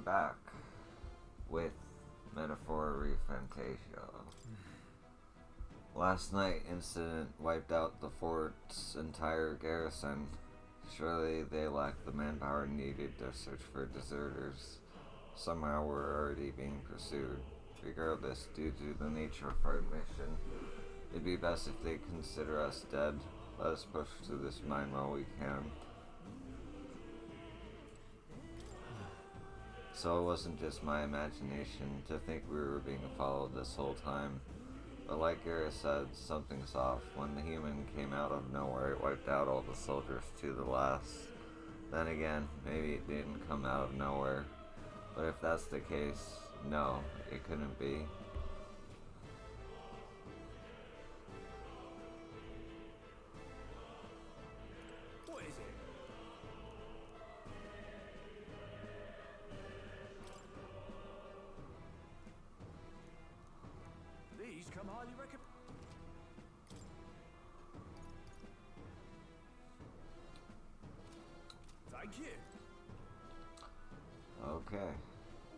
back with Metaphor refantazio. Last night incident wiped out the fort's entire garrison. Surely they lacked the manpower needed to search for deserters. Somehow we're already being pursued. Regardless, due to the nature of our mission, it'd be best if they consider us dead. Let us push through this mine while we can. So it wasn't just my imagination to think we were being followed this whole time. But like Garrett said, something's off. When the human came out of nowhere, it wiped out all the soldiers to the last. Then again, maybe it didn't come out of nowhere. But if that's the case, no, it couldn't be. What is it? These come highly recommended. Thank you. Okay.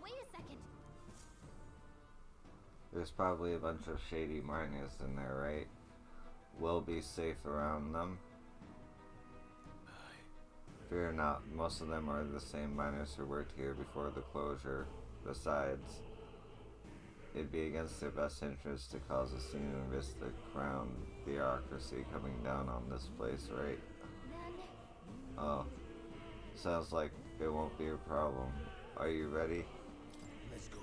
Wait a second. There's probably a bunch of shady miners in there, right? We'll be safe around them. Fear not, most of them are the same miners who worked here before the closure. Besides, it'd be against their best interest to cause a scene and risk the crown bureaucracy coming down on this place, right? Then Oh, sounds like it won't be a problem. Are you ready? Let's go.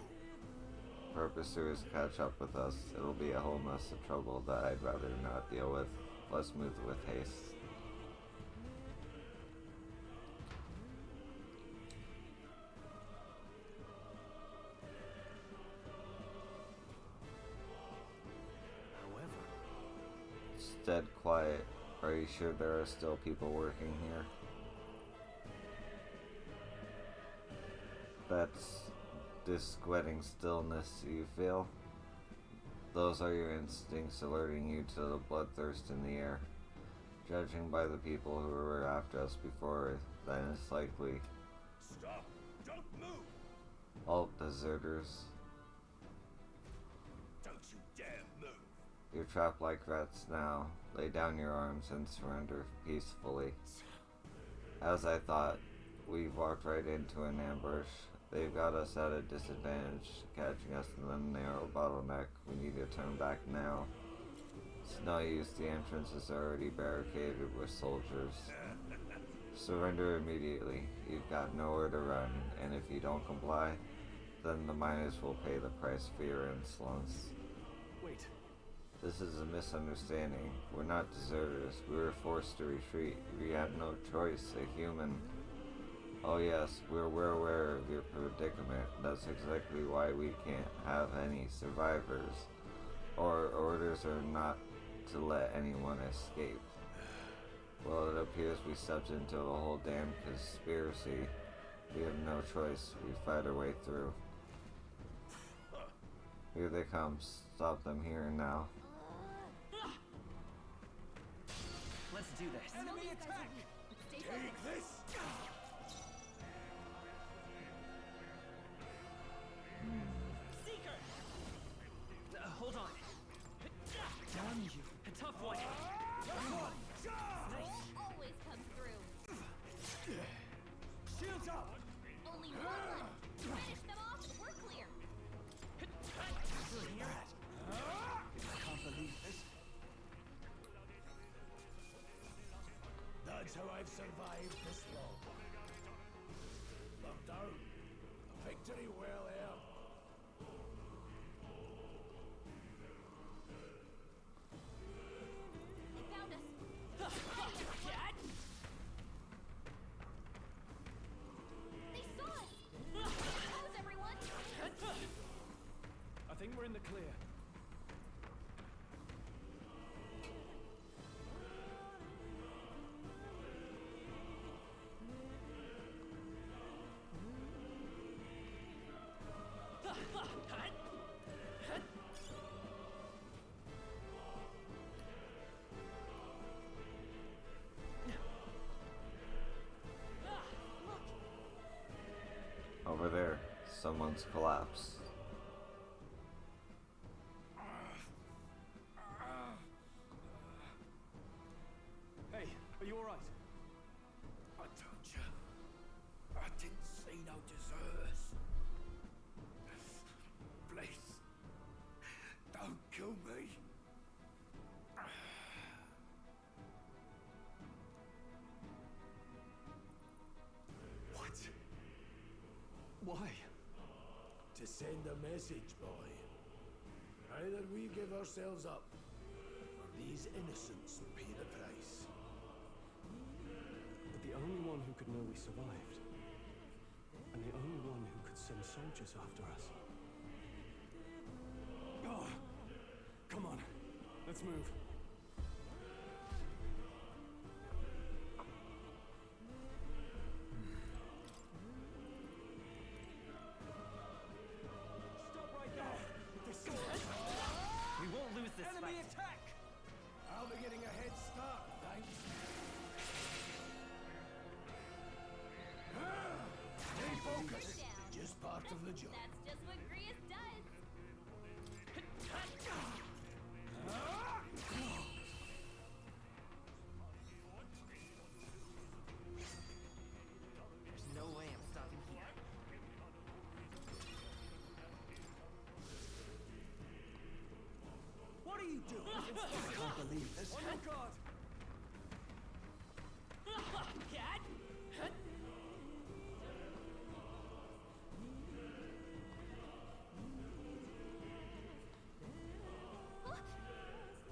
Purposes catch up with us. It'll be a whole mess of trouble that I'd rather not deal with. Let's move with haste. However, It's dead quiet. Are you sure there are still people working here? That's disquieting stillness you feel. Those are your instincts alerting you to the bloodthirst in the air. Judging by the people who were after us before, then it's likely. stop. Don't move. All deserters. Don't you dare move. You're trapped like rats now. Lay down your arms and surrender peacefully. As I thought, we walked right into an ambush. They've got us at a disadvantage, catching us in the narrow bottleneck. We need to turn back now. It's no use, the entrance is already barricaded with soldiers. Surrender immediately. You've got nowhere to run, and if you don't comply, then the miners will pay the price for your insolence. Wait. This is a misunderstanding. We're not deserters. We were forced to retreat. We had no choice. A human. Oh yes, we're aware of your predicament. That's exactly why we can't have any survivors. Our orders are not to let anyone escape. Well, it appears we stepped into a whole damn conspiracy. We have no choice. We fight our way through. Here they come. Stop them here and now. Let's do this. Enemy attack. stay Take focused. this. Seeker! Hold on. Damn you. A tough one. Nice. Always come through. Shields up. Only one left. Finish them off and we're clear. Still here? Can't believe this. That's how I've survived this long. Look down. Victory well earned. They found us. They saw us. Close, everyone. I think we're in the clear. Over there. someone's collapsed. Hey, are you alright? I told you, I didn't see no deserters. Please, don't kill me. What? Why? To send a message, boy. Either we give ourselves up, or these innocents pay the price. But the only one who could know we survived, and the only one who could send soldiers after us. Oh, come on, let's move. Stop right there! This we won't lose this Enemy fight. attack! I'll be getting a head start, thanks. Stay focused. Down. Just part of the job. That's just what Grius does. There's no way I'm stopping here. What are you doing? I can't believe this. On your guard!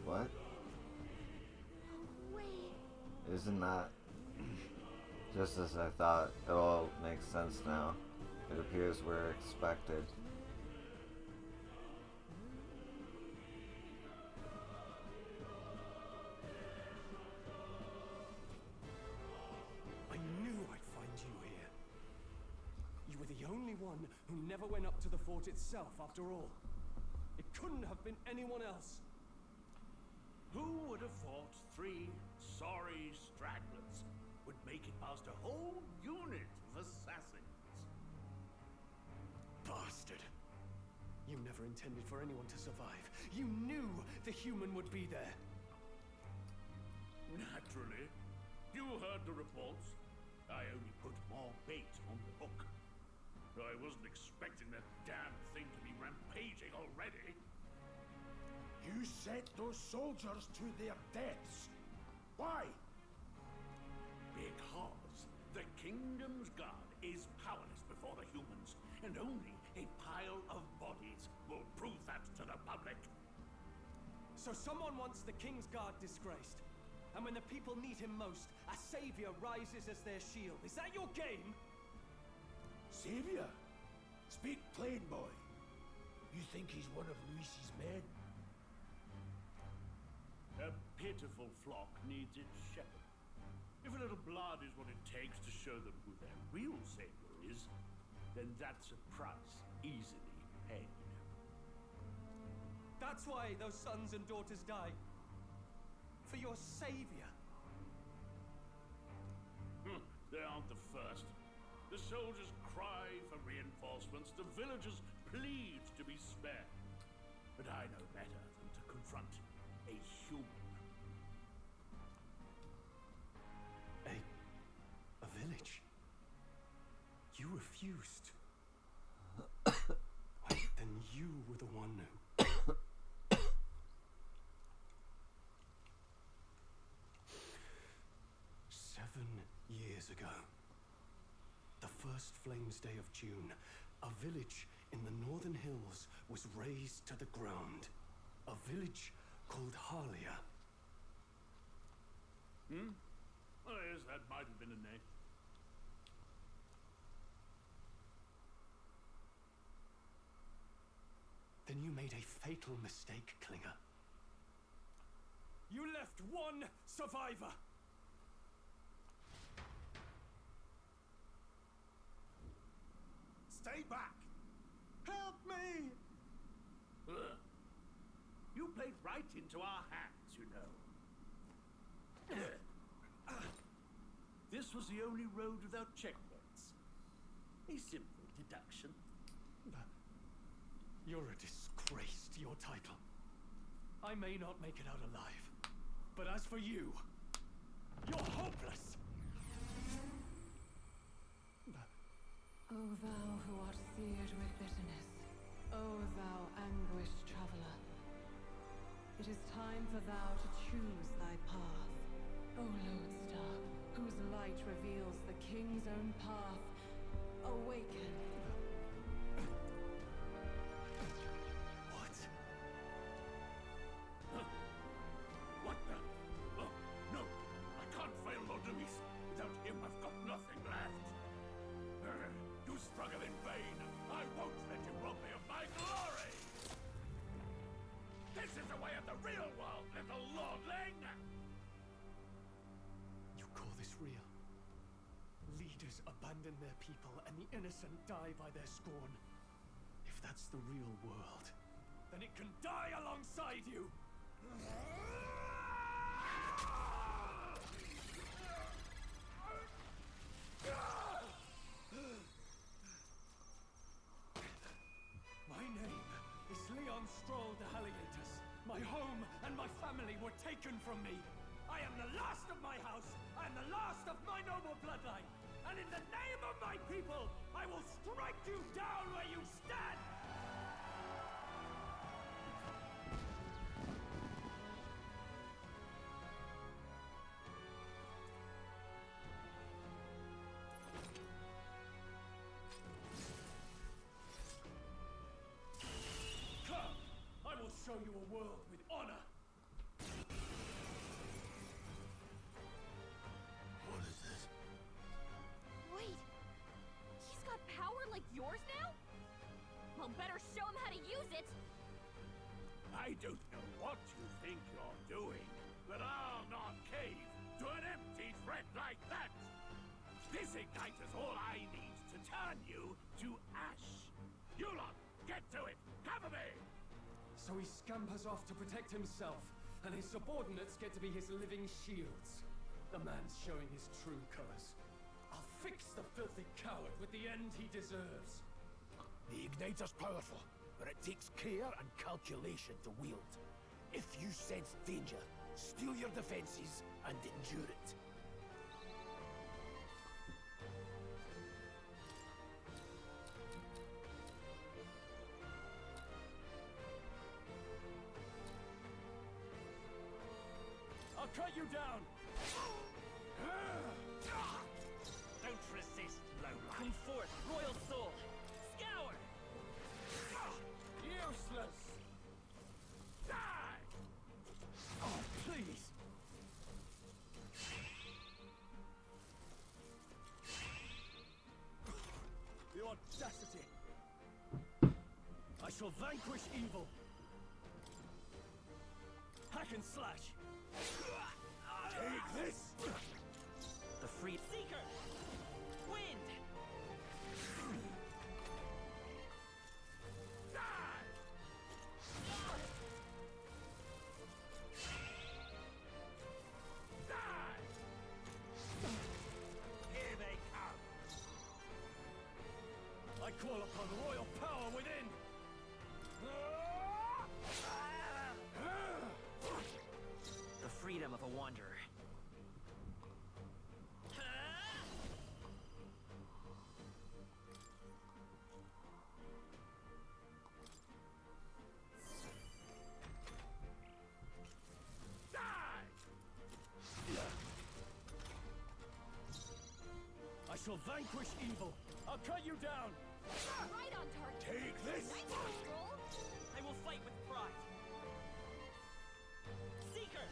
What? Wait. Isn't that just as I thought? It all makes sense now. It appears we're expected. I knew I'd find you here. You were the only one who never went up to the fort itself, after all. It couldn't have been anyone else. Who would have thought 3 sorry stragglers would make it past a whole unit of assassins? Bastard. You never intended for anyone to survive. You knew the human would be there. Naturally. You heard the reports. I only put more bait on the hook. I wasn't expecting that damn thing to be rampaging already. You sent those soldiers to their deaths. Why? Because the kingdom's guard is powerless before the humans, and only a pile of bodies will prove that to the public. So someone wants the King's Guard disgraced. And when the people need him most, a savior rises as their shield. Is that your game? Savior? Speak plain, boy. You think he's one of Luis's men? A pitiful flock needs its shepherd. If a little blood is what it takes to show them who their real savior is, then that's a price easily paid. That's why those sons and daughters died. For your savior. They aren't the first. The soldiers cry for reinforcements, the villagers plead to be spared. But I know better than to confront a human. A village? You refused. Then you were the one who... 7 years ago, the first Flames Day of June, a village in the northern hills was razed to the ground. A village called Harlia. Oh yes, that might have been a name. Then you made a fatal mistake, Klinger. You left one survivor! Stay back! Help me! Ugh. You played right into our hands, you know. This was the only road without checkpoints. A simple deduction. You're a disgrace to your title. I may not make it out alive, but as for you, you're hopeless! O thou who art seared with bitterness, O thou anguished traveler, it is time for thou to choose thy path. O lodestar, whose light reveals the king's own path, awaken. What? What the? Oh, no! I can't fail Lord Luis. Without him, I've got nothing left. You struggle in vain. I won't let you rob me of my glory! This is the way of the real world, little lordling! You call this real? Leaders abandon their people and the innocent die by their scorn. If that's the real world, then it can die alongside you! My name is Leon Stroll de Halligatus. My home and my family were taken from me. I am the last of my house. I am the last of my noble bloodline. And in the name of my people, I will strike you down where you stand! Come! I will show you a world with honor! What is this? Wait, he's got power like yours now? Well, better show him how to use it. I don't know what you think you're doing, but I'll not cave to an empty threat like that! This ignite is all I need to turn you to ash! You lot, get to it! Cover me! So he scampers off to protect himself, and his subordinates get to be his living shields. The man's showing his true colors. I'll fix the filthy coward with the end he deserves. The igniter's powerful, but it takes care and calculation to wield. If you sense danger, steel your defenses and endure it. I'll cut you down! Don't resist, lowlife. Come forth, royal soul. Scour! Useless! Die! Oh, please! The audacity! I shall vanquish evil! Hack and slash! Take this! The free seeker! Wind! Die! Die! Here they come! I call upon royal power within! The freedom of a wanderer. I shall vanquish evil! I'll cut you down! Right on target. Take this! Nice one, Stroll. I will fight with pride. Seeker!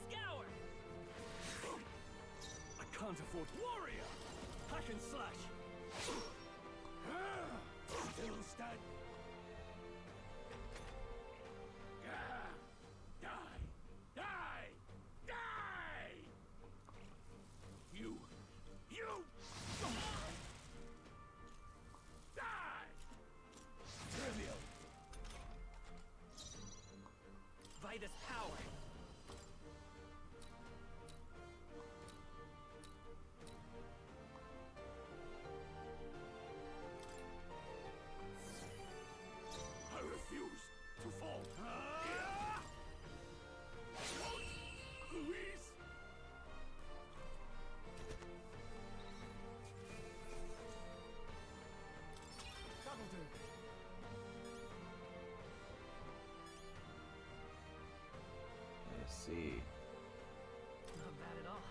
Scour! I can't afford warrior! Hack and slash! Still stand. Die! Die! Die! You! Die! Trivial. By this power. see. Not bad at all.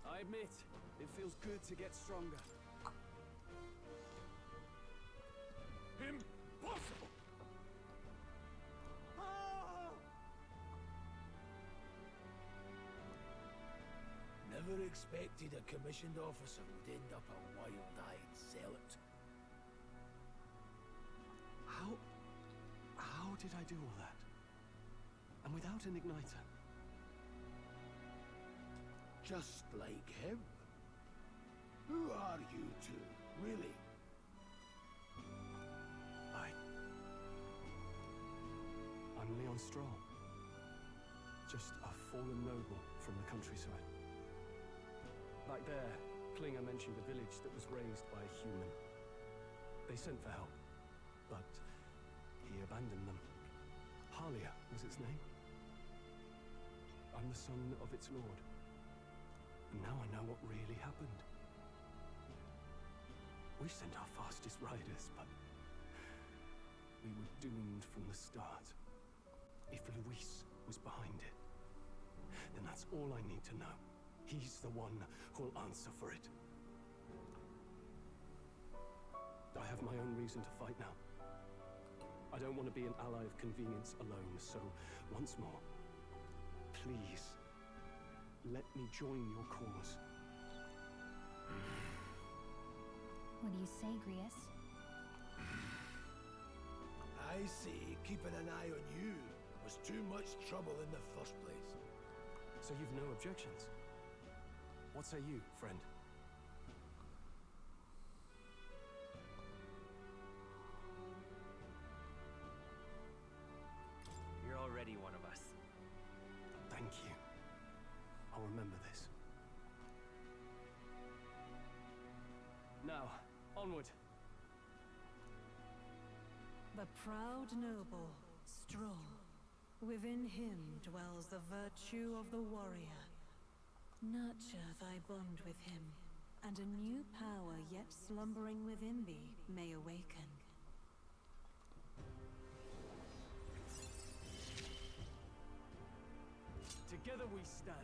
I admit, it feels good to get stronger. Impossible! Never expected a commissioned officer would end up a wild-eyed zealot. How did I do all that? And without an igniter? Just like him. Who are you two, really? I'm Leon Stroll. Just a fallen noble from the countryside. Back there, Klinger mentioned a village that was raised by a human. They sent for help, but he abandoned them. Halia was its name. I'm the son of its lord. And now I know what really happened. We sent our fastest riders, but we were doomed from the start. If Luis was behind it, then that's all I need to know. He's the one who'll answer for it. I have my own reason to fight now. I don't want to be an ally of convenience alone, so once more, please, let me join your cause. What do you say, Grius? I say keeping an eye on you was too much trouble in the first place. So you've no objections? What say you, friend? You're already one of us. Thank you. I'll remember this. Now, onward. The proud noble, Stroll. Within him dwells the virtue of the warrior. Nurture thy bond with him, and a new power yet slumbering within thee may awaken. Together we stand.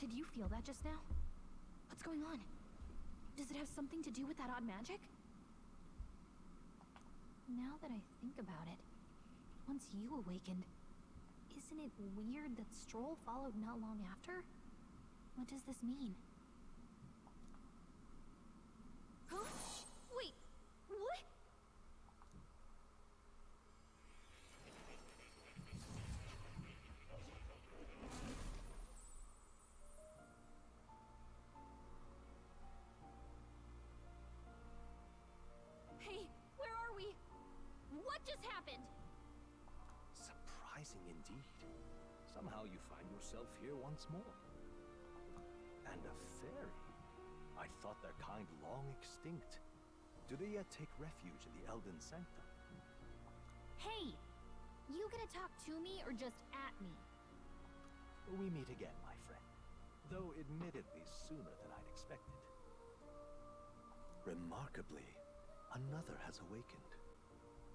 Did you feel that just now? What's going on? Does it have something to do with that odd magic? Now that I think about it, once you awakened, isn't it weird that Stroll followed not long after? What does this mean? Huh? Wait, what? Hey, where are we? What just happened? Surprising indeed. Somehow you find yourself here once more. And a fairy? I thought their kind long extinct. Do they yet take refuge in the Elden Sanctum? Hey! You gonna talk to me or just at me? We meet again, my friend. Though admittedly sooner than I'd expected. Remarkably, another has awakened.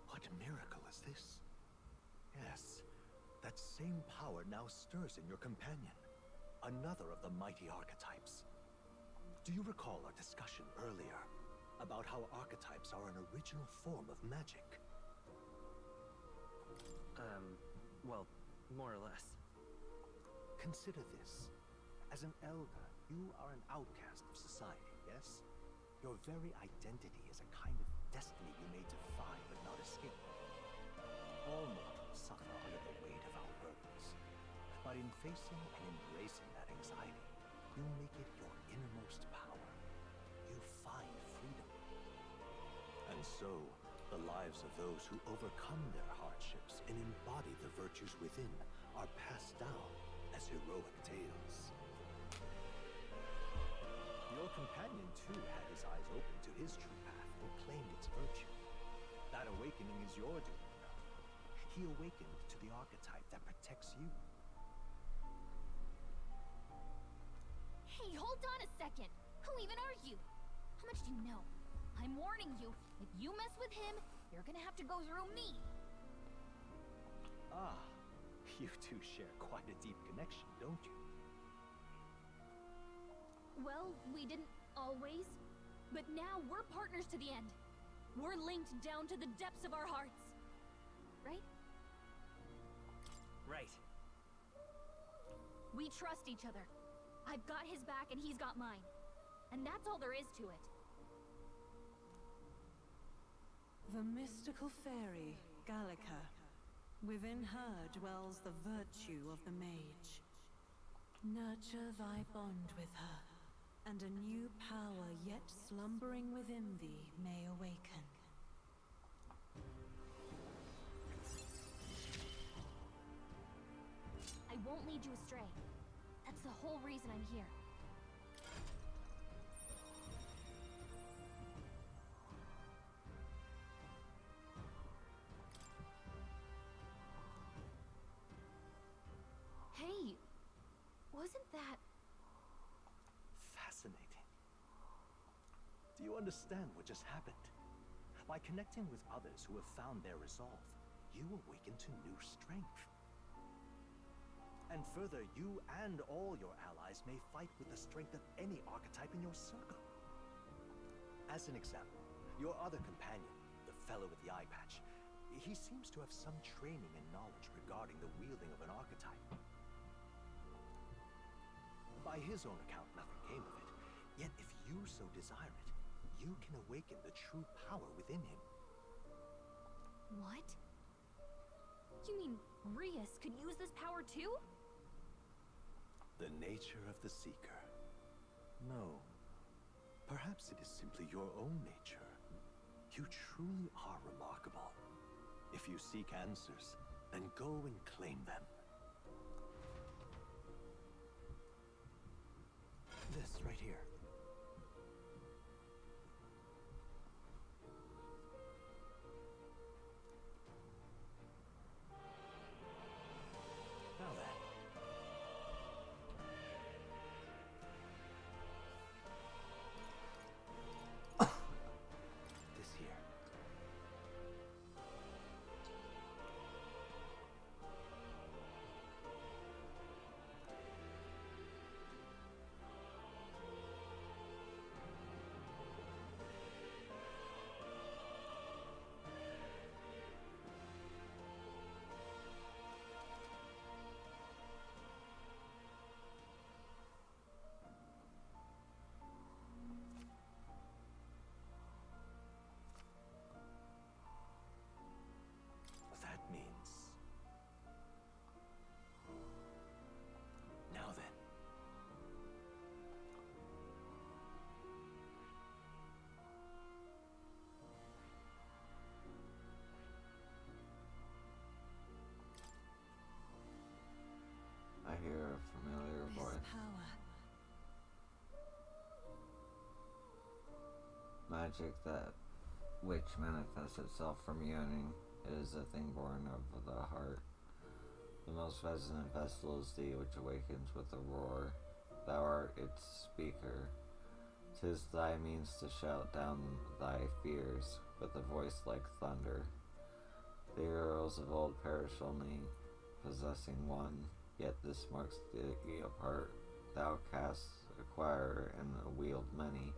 What miracle is this? Yes, that same power now stirs in your companion. Another of the mighty archetypes. Do you recall our discussion earlier about how archetypes are an original form of magic? Well, more or less. Consider this. As an elder, you are an outcast of society, yes? Your very identity is a kind of destiny you may defy but not escape. All mortals suffer under the weight of our burdens. But in facing and embracing that anxiety, you make it your innermost power. You find freedom. And so, the lives of those who overcome their hard hardships and embody the virtues within are passed down as heroic tales. Your companion, too, had his eyes open to his true path and claimed its virtue. That awakening is your doing now. He awakened to the archetype that protects you. Hey, hold on a second! Who even are you? How much do you know? I'm warning you, if you mess with him, you're gonna have to go through me! Ah, you two share quite a deep connection, don't you? Well, we didn't always, but now we're partners to the end. We're linked down to the depths of our hearts. Right? Right. We trust each other. I've got his back and he's got mine. And that's all there is to it. The mystical fairy, Gallica. Within her dwells the virtue of the mage. Nurture thy bond with her, and a new power yet slumbering within thee may awaken. I won't lead you astray. That's the whole reason I'm here. Hey, wasn't that... Fascinating. Do you understand what just happened? By connecting with others who have found their resolve, you awaken to new strength. And further, you and all your allies may fight with the strength of any archetype in your circle. As an example, your other companion, the fellow with the eye patch, he seems to have some training and knowledge regarding the wielding of an archetype. By his own account, nothing came of it. Yet if you so desire it, you can awaken the true power within him. What? You mean Rias could use this power too? The nature of the Seeker. No. Perhaps it is simply your own nature. You truly are remarkable. If you seek answers, then go and claim them. This right here. Now then. This here. That means... Now then. I hear a familiar This voice. power. Magic that which manifests itself from yearning. It is a thing born of the heart. The most resonant vessel is thee, which awakens with a roar. Thou art its speaker. 'Tis thy means to shout down thy fears with a voice like thunder. The heroes of old perish only possessing one, yet this marks thee apart. Thou canst acquire and wield many.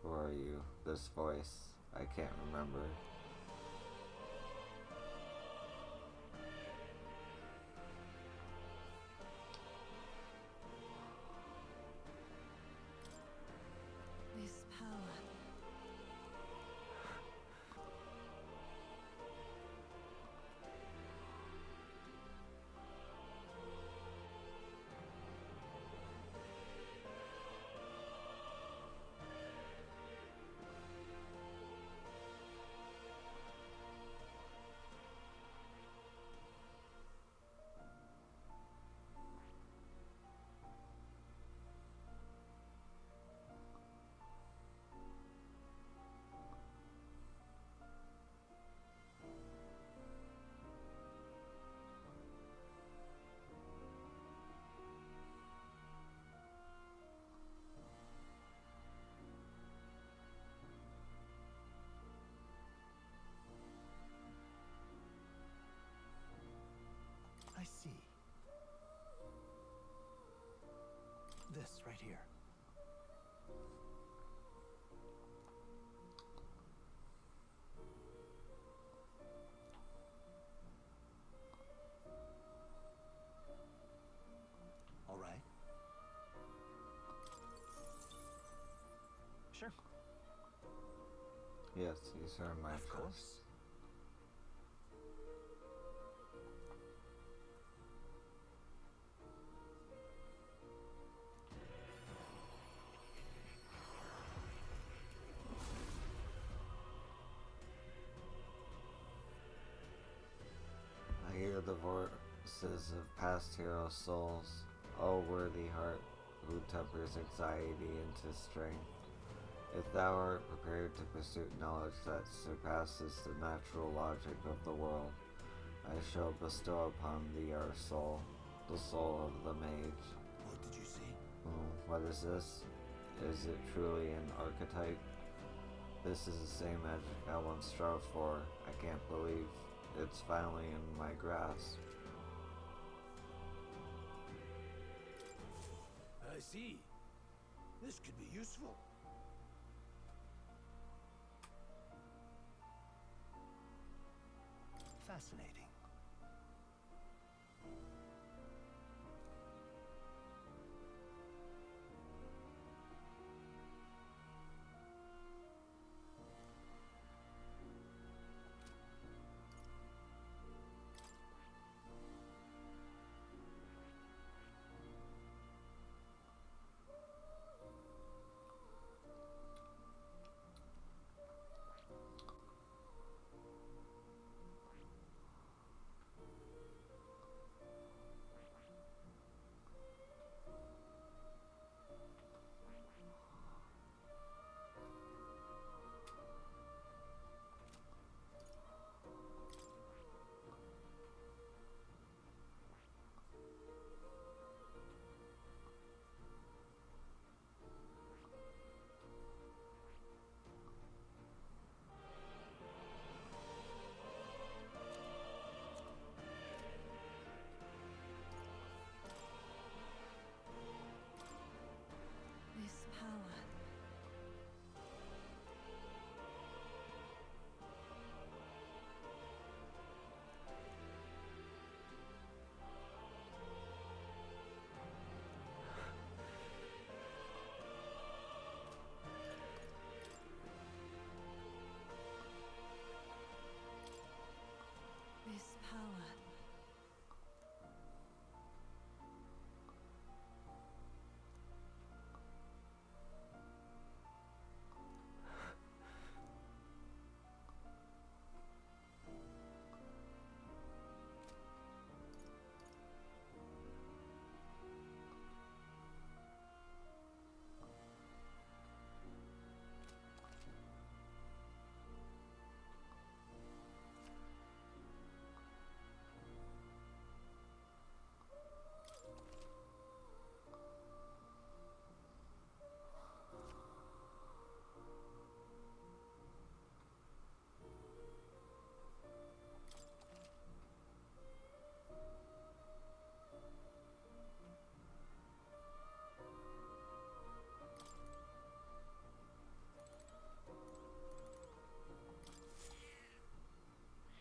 Who are you? This voice, I can't remember. This power. see. This right here. All right. Sure. Yes, these are my Of first. course. I hear the voices of past hero souls. O worthy heart, who tempers anxiety into strength. If thou art prepared to pursue knowledge that surpasses the natural logic of the world, I shall bestow upon thee our soul, the soul of the mage. What did you say? What is this? Is it truly an archetype? This is the same magic I once strove for. I can't believe it's finally in my grasp. I see. This could be useful. Fascinating. This power. This power.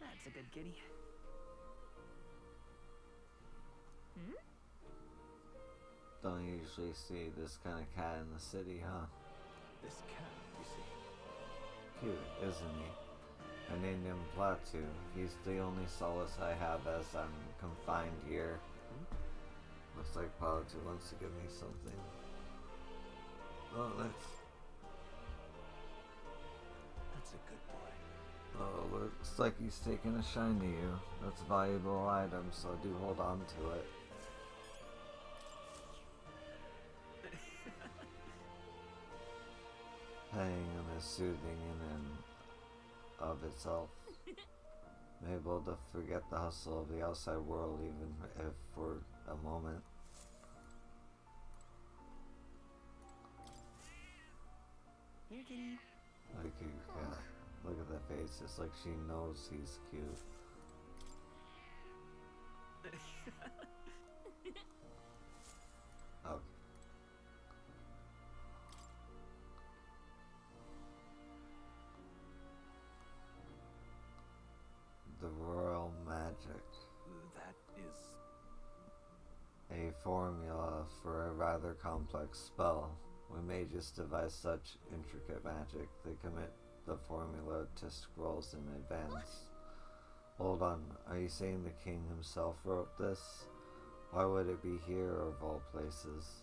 That's a good kitty. Don't usually see this kind of cat in the city, huh? This cat, you see. Cute, isn't he? I named him Platu. He's the only solace I have as I'm confined here. Looks like Platu wants to give me something. Oh, nice. That's a good boy. Oh, looks like he's taking a shine to you. That's a valuable item, so do hold on to it. Petting him is soothing in and of itself. I'm able to forget the hustle of the outside world even if for a moment. Here, kitty. Like you cat. Look at that face. It's like she knows he's cute. already. Okay. The Royal Magic. That is... A formula for a rather complex spell. We mages devise such intricate magic they commit the formula to scrolls in advance. Hold on, are you saying the king himself wrote this? Why would it be here of all places?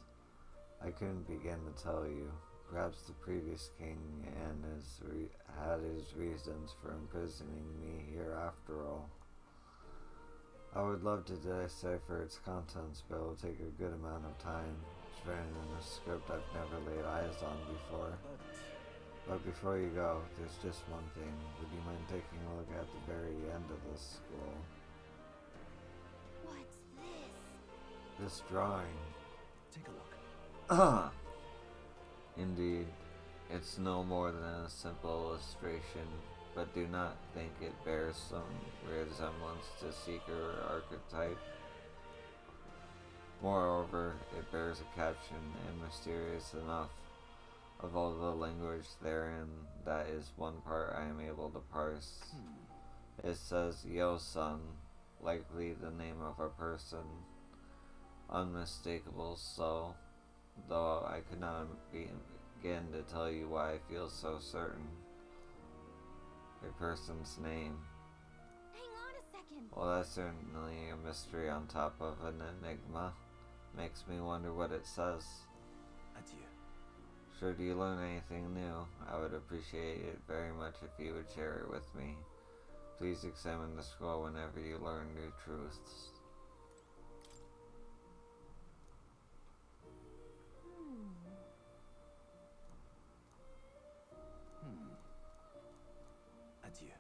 I couldn't begin to tell you. Perhaps the previous king and had his reasons for imprisoning me here after all. I would love to decipher its contents, but it will take a good amount of time. It's written in a script I've never laid eyes on before. But before you go, there's just one thing. Would you mind taking a look at the very end of this scroll? What's this? This drawing. Take a look. Indeed, it's no more than a simple illustration, but do not think it bears some resemblance to Seeker archetype. Moreover, it bears a caption, and mysterious enough, of all the language therein, that is one part I am able to parse. It says, Yo son, likely the name of a person. Unmistakable so, though I could not begin to tell you why I feel so certain. A person's name. Hang on a second. Well, that's certainly a mystery on top of an enigma. Makes me wonder what it says. Adieu. Should you learn anything new, I would appreciate it very much if you would share it with me. Please examine the scroll whenever you learn new truths. Adieu.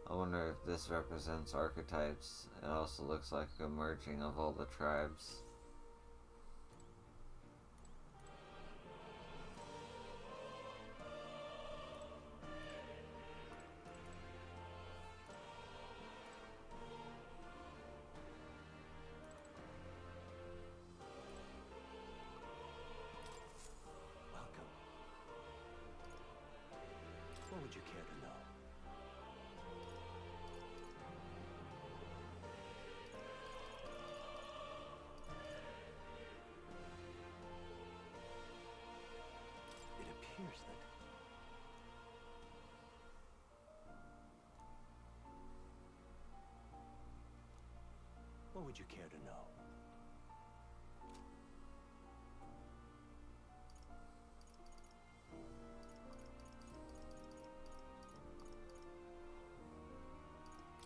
I wonder if this represents archetypes. It also looks like a merging of all the tribes. Welcome. What would you care to know? It appears that... What would you care to know?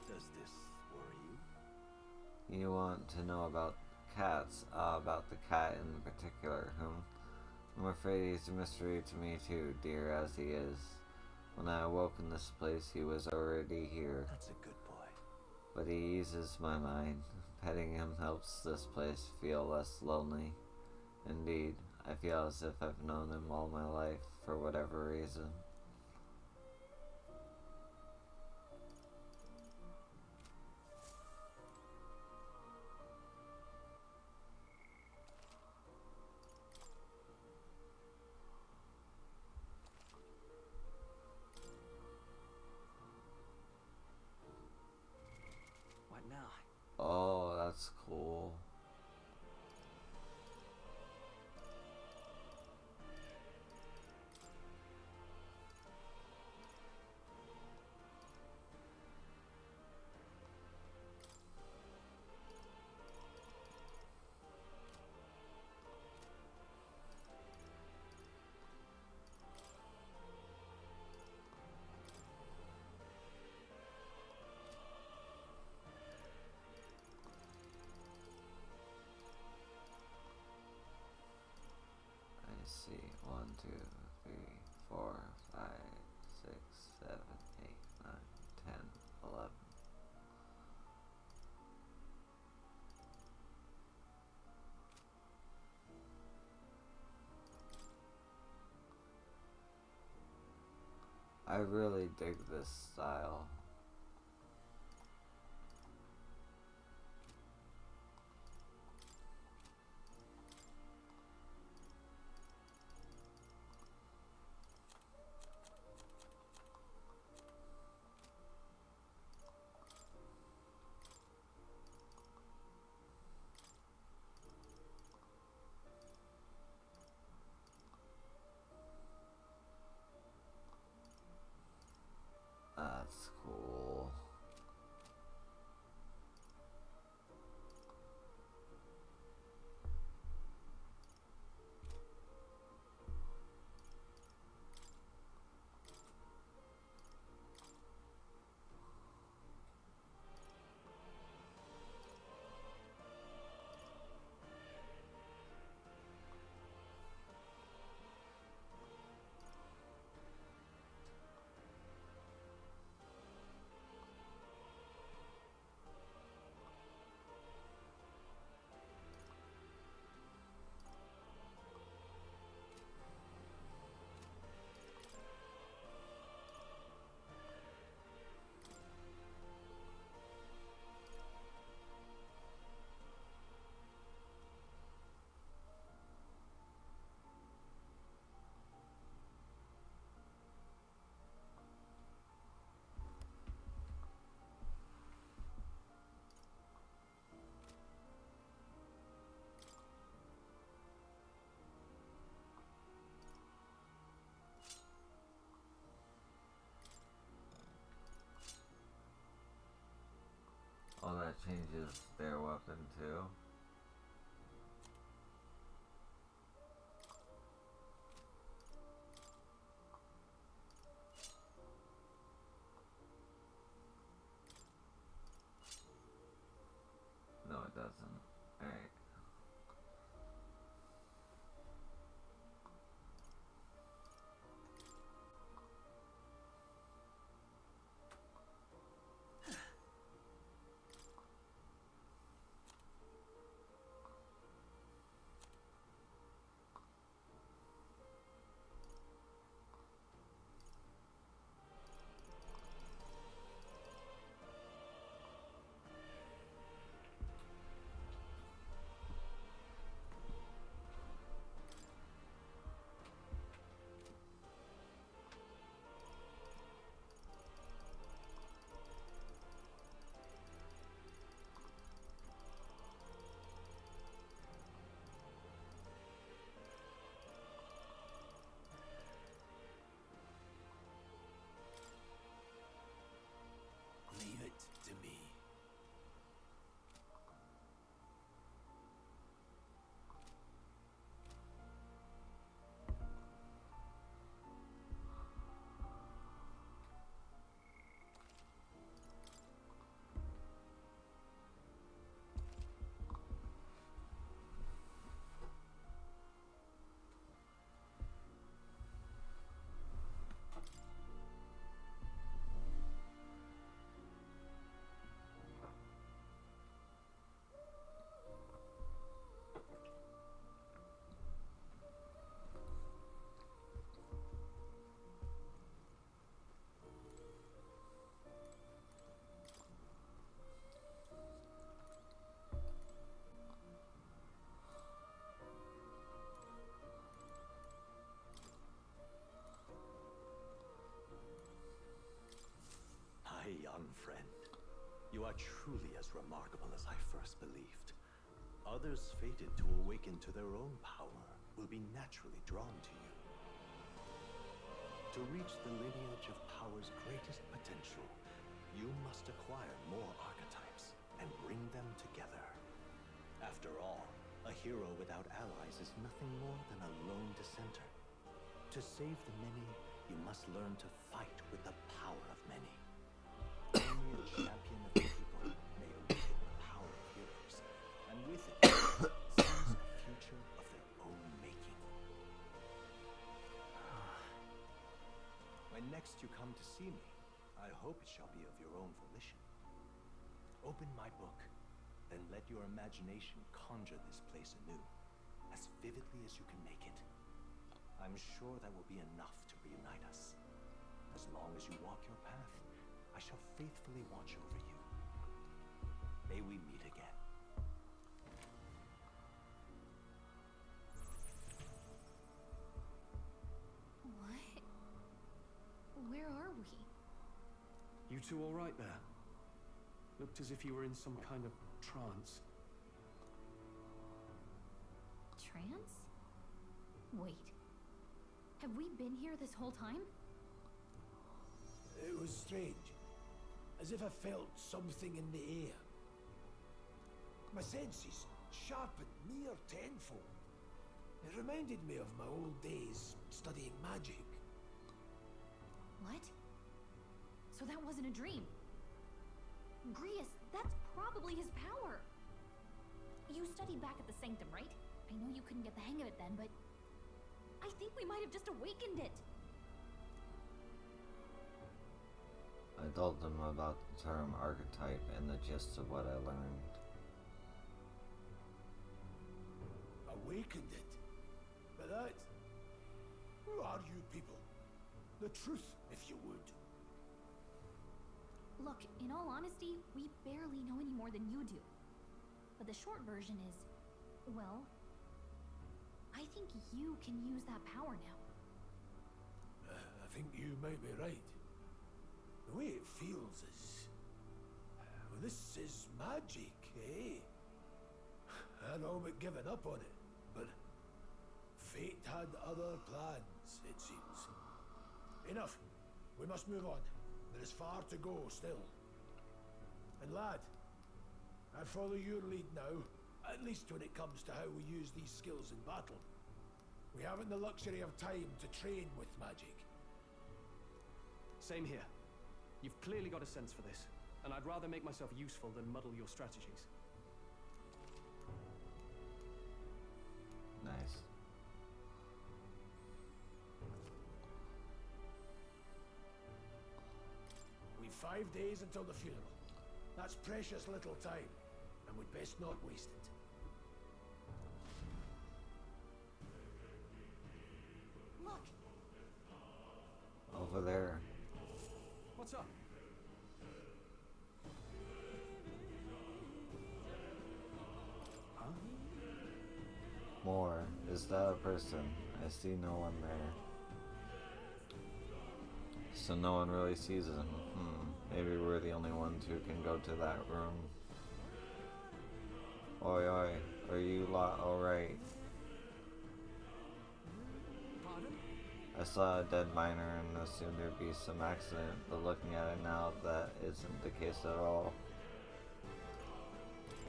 Does this worry you? You want to know about cats, about the cat in particular, whom I'm afraid he's a mystery to me too, dear as he is. When I awoke in this place, he was already here, That's a good boy. but he eases my mind. Petting him helps this place feel less lonely. Indeed, I feel as if I've known him all my life, for whatever reason. What now? Oh, that's cool. I see. 1, 2, 3, 4, 5, 6, 7, 8, 9, 10, 11. I really dig this style. That's cool. Oh, that changes their weapon too. No, it doesn't. Alright. Leave it to me. My young friend, you are truly as remarkable as I first believed. Others fated to awaken to their own power will be naturally drawn to you. To reach the lineage of power's greatest potential, you must acquire more archetypes and bring them together. After all, a hero without allies is nothing more than a lone dissenter. To save the many, you must learn to fight with the power of many. Only a champion of the people may awaken the power of heroes, and with it, seize a future of their own making. When next you come to see me, I hope it shall be of your own volition. Open my book, then let your imagination conjure this place anew, as vividly as you can make it. I'm sure that will be enough to reunite us. As long as you walk your path, I shall faithfully watch over you. May we meet again. What? Where are we? You two all right there? Looked as if you were in some kind of trance. Trance? Wait. Have we been here this whole time? It was strange. As if I felt something in the air. My senses sharpened near tenfold. It reminded me of my old days studying magic. What? So that wasn't a dream. Grius, that's probably his power. You studied back at the Sanctum, right? I know you couldn't get the hang of it then, but I think we might have just awakened it. I told them about the term archetype and the gist of what I learned. Awakened it? But that... Who are you people? The truth, if you would. Look, in all honesty, we barely know any more than you do. But the short version is, well, I think you can use that power now. I think you might be right. The way it feels is... Well, this is magic, eh? I'd all but given up on it, but fate had other plans, it seems. Enough. We must move on. There is far to go still. And lad, I follow your lead now, at least when it comes to how we use these skills in battle. We haven't the luxury of time to train with magic. Same here. You've clearly got a sense for this, and I'd rather make myself useful than muddle your strategies. Nice. We've 5 days until the funeral. That's precious little time, and we'd best not waste it. Look! Over there. What's up? Huh? More. Is that a person? I see no one there. So no one really sees him. Maybe we're the only ones who can go to that room. Oi, oi. Are you lot alright? Pardon? I saw a dead miner and assumed there'd be some accident, but looking at it now, that isn't the case at all.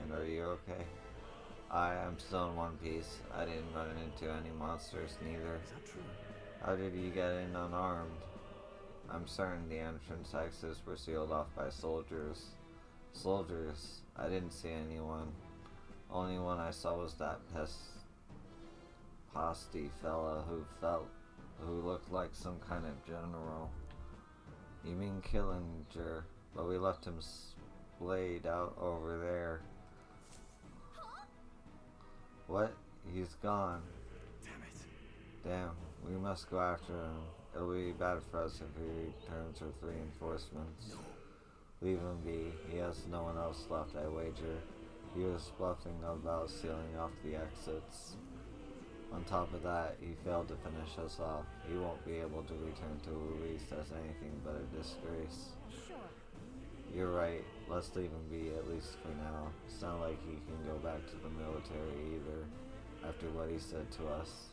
And are you okay? I am still in one piece. I didn't run into any monsters, neither. Is that true? How did you get in unarmed? I'm certain the entrance exits were sealed off by soldiers. Soldiers? I didn't see anyone. Only one I saw was that pasty fella who looked like some kind of general. You mean Killinger? But we left him splayed out over there. What? He's gone. Damn it. Damn, we must go after him. It'll be bad for us if he returns with reinforcements. Leave him be. He has no one else left, I wager. He was bluffing about sealing off the exits. On top of that, he failed to finish us off. He won't be able to return to Luis as anything but a disgrace. Sure. You're right. Let's leave him be, at least for now. It's not like he can go back to the military either, after what he said to us.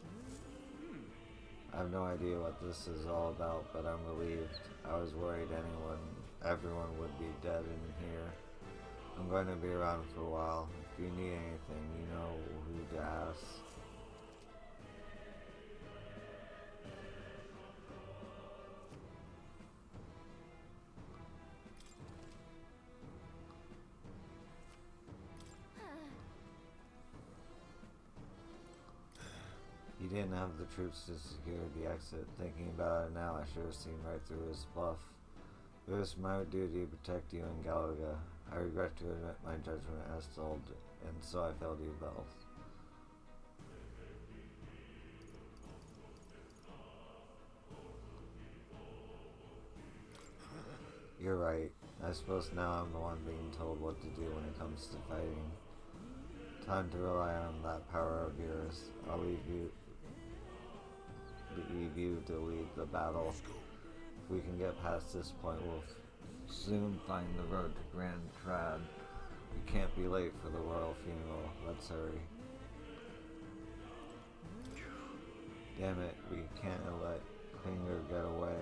I have no idea what this is all about, but I'm relieved. I was worried everyone would be dead in here. I'm going to be around for a while. If you need anything, you know who to ask. He didn't have the troops to secure the exit. Thinking about it now, I should have seen right through his bluff. It was my duty to protect you and Galaga. I regret to admit my judgment as told, and so I failed you both. You're right. I suppose now I'm the one being told what to do when it comes to fighting. Time to rely on that power of yours. I'll leave you to lead the battle. If we can get past this point, we'll soon find the road to Grand Trad. We can't be late for the royal funeral. Let's hurry. Damn it, we can't let Klinger get away.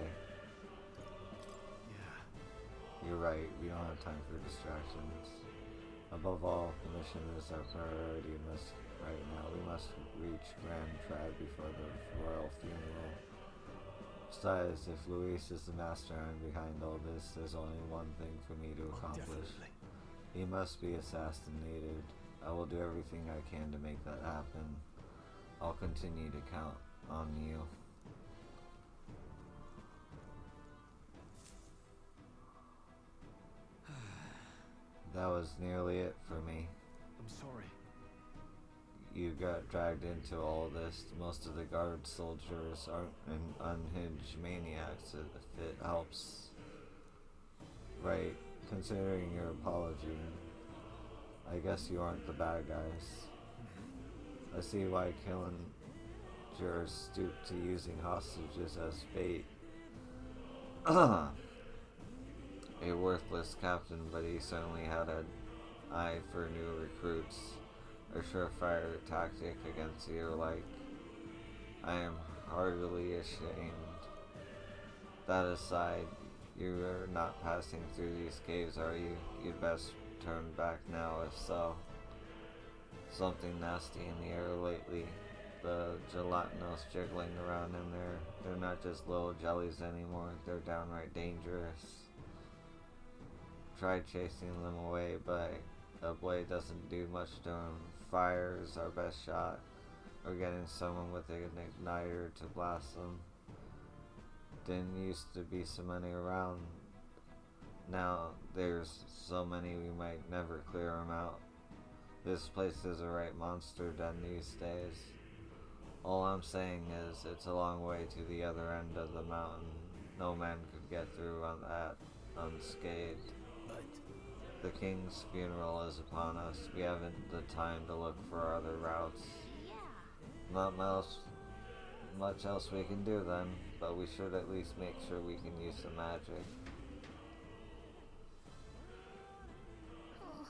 Yeah. You're right, we don't have time for distractions. Above all, the mission is our priority right now. We must reach Grand Trad before the royal funeral. Besides, if Luis is the mastermind behind all this, there's only one thing for me to accomplish. Definitely. He must be assassinated. I will do everything I can to make that happen. I'll continue to count on you. That was nearly it for me. I'm sorry. You got dragged into all this. Most of the guard soldiers aren't unhinged maniacs, if it helps. Right, considering your apology, I guess you aren't the bad guys. I see why Killinger stooped to using hostages as bait. A worthless captain, but he certainly had an eye for new recruits. A surefire tactic against you like. I am heartily ashamed. That aside, you are not passing through these caves, are you? You'd best turn back now, if so. Something nasty in the air lately. The gelatinous jiggling around in there. They're not just little jellies anymore, they're downright dangerous. Tried chasing them away, but a blade doesn't do much to them. Fire is our best shot, or getting someone with an igniter to blast them. Didn't used to be so many around. Now there's so many we might never clear them out. This place is a right monster den these days. All I'm saying is it's a long way to the other end of the mountain. No man could get through on that unscathed. But The king's funeral is upon us. We haven't the time to look for other routes. Yeah. Not much else we can do then, but we should at least make sure we can use some magic. Oh,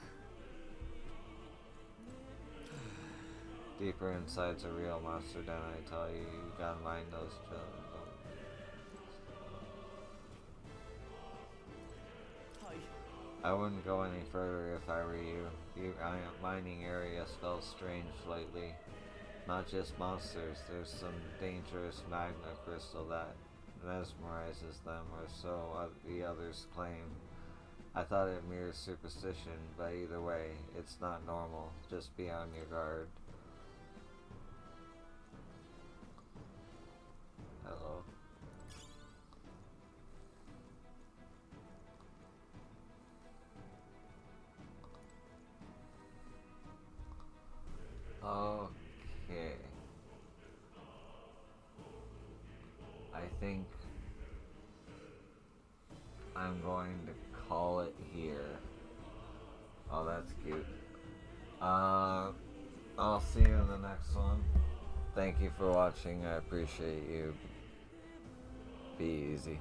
Deeper inside's a real monster den, I tell you. You gotta mind those children. I wouldn't go any further if I were you. The mining area smells strange lately. Not just monsters, there's some dangerous magma crystal that mesmerizes them, or so the others claim. I thought it mirrors superstition, but either way, it's not normal. Just be on your guard. Hello. Okay. I think I'm going to call it here. Oh, that's cute. I'll see you in the next one. Thank you for watching. I appreciate you. Be easy.